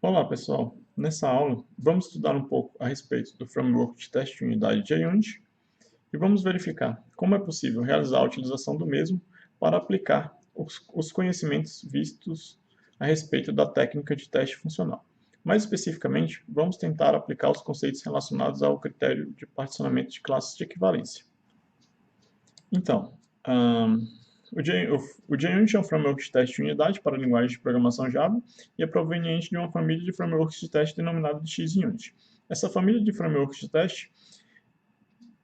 Olá, pessoal. Nessa aula, vamos estudar um pouco a respeito do framework de teste de unidade JUnit e vamos verificar como é possível realizar a utilização do mesmo para aplicar os conhecimentos vistos a respeito da técnica de teste funcional. Mais especificamente, vamos tentar aplicar os conceitos relacionados ao critério de particionamento de classes de equivalência. Então, o JUnit é um framework de teste de unidade para a linguagem de programação Java e é proveniente de uma família de frameworks de teste denominada de XUnit. Essa família de frameworks de teste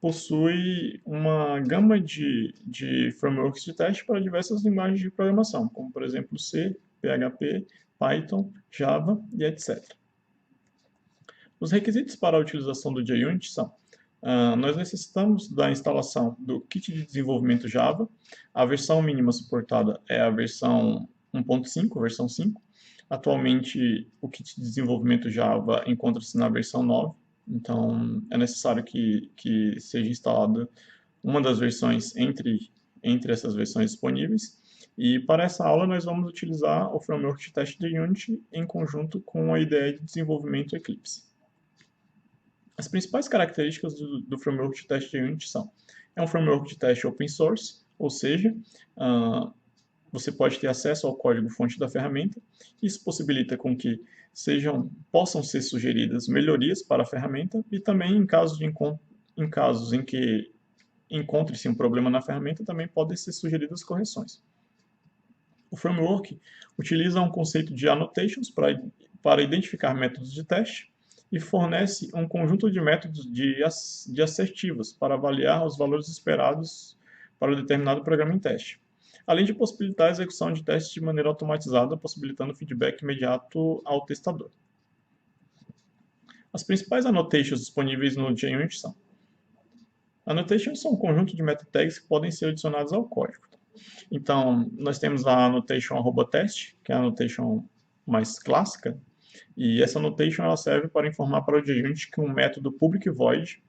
possui uma gama de frameworks de teste para diversas linguagens de programação, como por exemplo C, PHP, Python, Java e etc. Os requisitos para a utilização do JUnit são: nós necessitamos da instalação do kit de desenvolvimento Java. A versão mínima suportada é a versão 1.5, versão 5. Atualmente, o kit de desenvolvimento Java encontra-se na versão 9, então é necessário que seja instalada uma das versões entre essas versões disponíveis. E para essa aula nós vamos utilizar o framework de teste de Unity em conjunto com a IDE de desenvolvimento Eclipse. As principais características do framework de teste de Unity são: é um framework de teste open source, ou seja, você pode ter acesso ao código-fonte da ferramenta. Isso possibilita com que possam ser sugeridas melhorias para a ferramenta e também em casos em que encontre-se um problema na ferramenta, também podem ser sugeridas correções. O framework utiliza um conceito de annotations para identificar métodos de teste e fornece um conjunto de métodos de assertivas para avaliar os valores esperados para um determinado programa em teste, além de possibilitar a execução de testes de maneira automatizada, possibilitando feedback imediato ao testador. As principais annotations disponíveis no JUnit são: annotations são um conjunto de meta tags que podem ser adicionados ao código. Então, nós temos a annotation @test, que é a annotation mais clássica, e essa annotation ela serve para informar para o JUnit que um método public void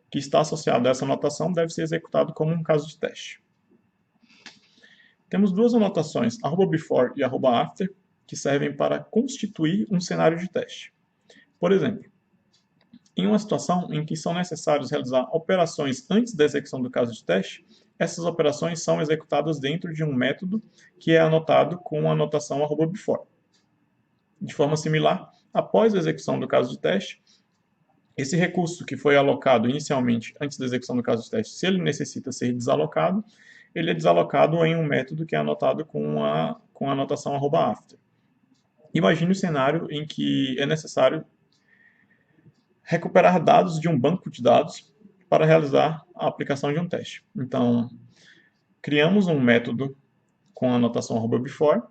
que está associado a essa anotação deve ser executado como um caso de teste. Temos duas anotações, @before e @after, que servem para constituir um cenário de teste. Por exemplo, em uma situação em que são necessários realizar operações antes da execução do caso de teste, essas operações são executadas dentro de um método que é anotado com a anotação @before. De forma similar, após a execução do caso de teste, esse recurso que foi alocado inicialmente antes da execução do caso de teste, se ele necessita ser desalocado, ele é desalocado em um método que é anotado com a anotação @after. Imagine o cenário em que é necessário recuperar dados de um banco de dados para realizar a aplicação de um teste. Então, criamos um método com a anotação @before.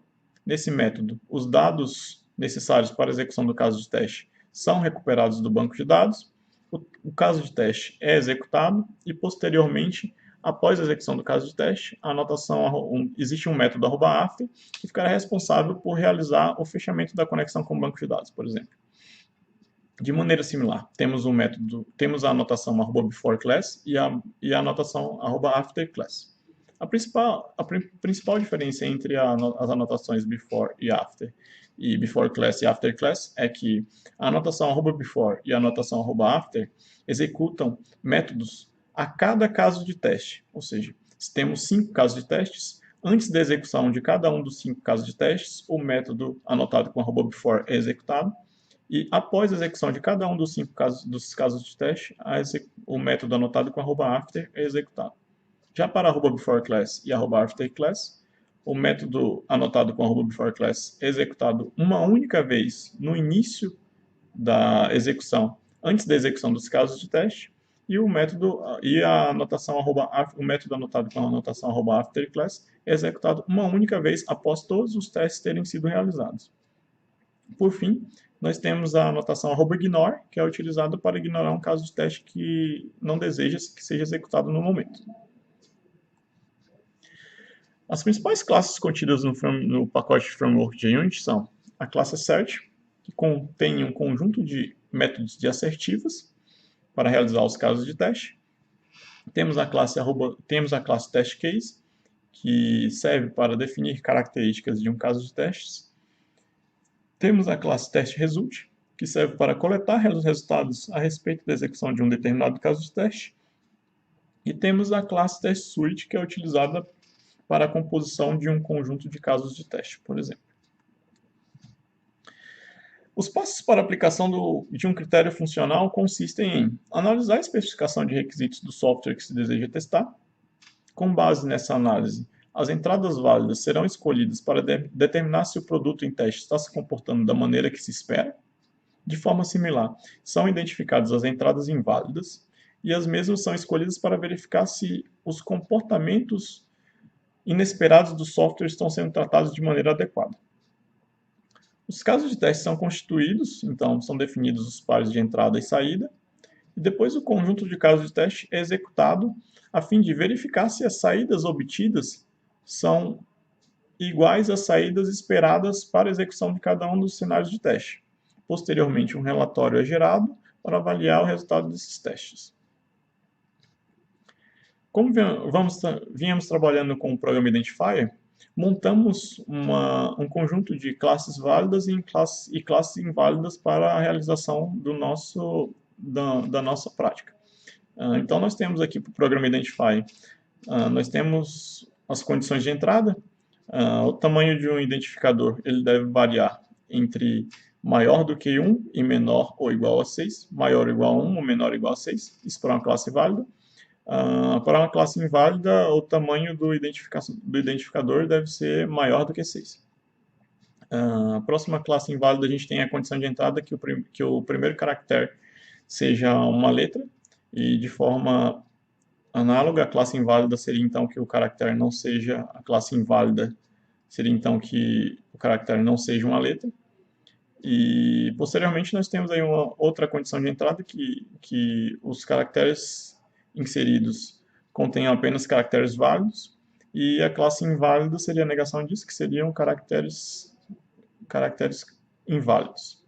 Nesse método, os dados necessários para a execução do caso de teste são recuperados do banco de dados. O caso de teste é executado e, posteriormente, após a execução do caso de teste, existe um método @after que ficará responsável por realizar o fechamento da conexão com o banco de dados, por exemplo. De maneira similar, temos a anotação @before class e a anotação @after class. A principal diferença entre as anotações before e after e before class e after class é que a anotação @before e a anotação @after executam métodos a cada caso de teste, ou seja, se temos 5 casos de testes, antes da execução de cada um dos 5 casos de testes, o método anotado com @before é executado, e após a execução de cada um dos 5 casos de teste, o método anotado com @after é executado. Já para a @before class e a @after class, o método anotado com a @before class é executado uma única vez no início da execução, antes da execução dos casos de teste, e o método anotado com a anotação @after class é executado uma única vez após todos os testes terem sido realizados. Por fim, nós temos a anotação @ignore, que é utilizada para ignorar um caso de teste que não deseja que seja executado no momento. As principais classes contidas no pacote de framework de Unity são a classe Assert, que contém um conjunto de métodos de assertivas para realizar os casos de teste. Temos a classe TestCase, que serve para definir características de um caso de testes. Temos a classe test_result, que serve para coletar os resultados a respeito da execução de um determinado caso de teste. E temos a classe test_suite, que é utilizada para a composição de um conjunto de casos de teste, por exemplo. Os passos para a aplicação de um critério funcional consistem em analisar a especificação de requisitos do software que se deseja testar. Com base nessa análise, as entradas válidas serão escolhidas para determinar se o produto em teste está se comportando da maneira que se espera. De forma similar, são identificadas as entradas inválidas e as mesmas são escolhidas para verificar se os comportamentos inesperados do software estão sendo tratados de maneira adequada. Os casos de teste são constituídos, então são definidos os pares de entrada e saída, e depois o conjunto de casos de teste é executado a fim de verificar se as saídas obtidas são iguais às saídas esperadas para a execução de cada um dos cenários de teste. Posteriormente, um relatório é gerado para avaliar o resultado desses testes. Como vínhamos trabalhando com o Program Identifier, montamos um conjunto de classes válidas e classes inválidas para a realização da nossa prática. Então, nós temos aqui para o Program Identifier, nós temos as condições de entrada. O tamanho de um identificador ele deve variar entre maior do que 1 e menor ou igual a 6, maior ou igual a 1 ou menor ou igual a 6, isso para uma classe válida. Para uma classe inválida, o tamanho do identificador deve ser maior do que 6. A próxima classe inválida, a gente tem a condição de entrada que o primeiro caractere seja uma letra, e de forma análoga, a classe inválida seria então que o caractere não seja, a classe inválida seria então que o caractere não seja uma letra. E posteriormente nós temos aí uma outra condição de entrada que os caracteres inseridos contenham apenas caracteres válidos, e a classe inválida seria a negação disso, que seriam caracteres inválidos.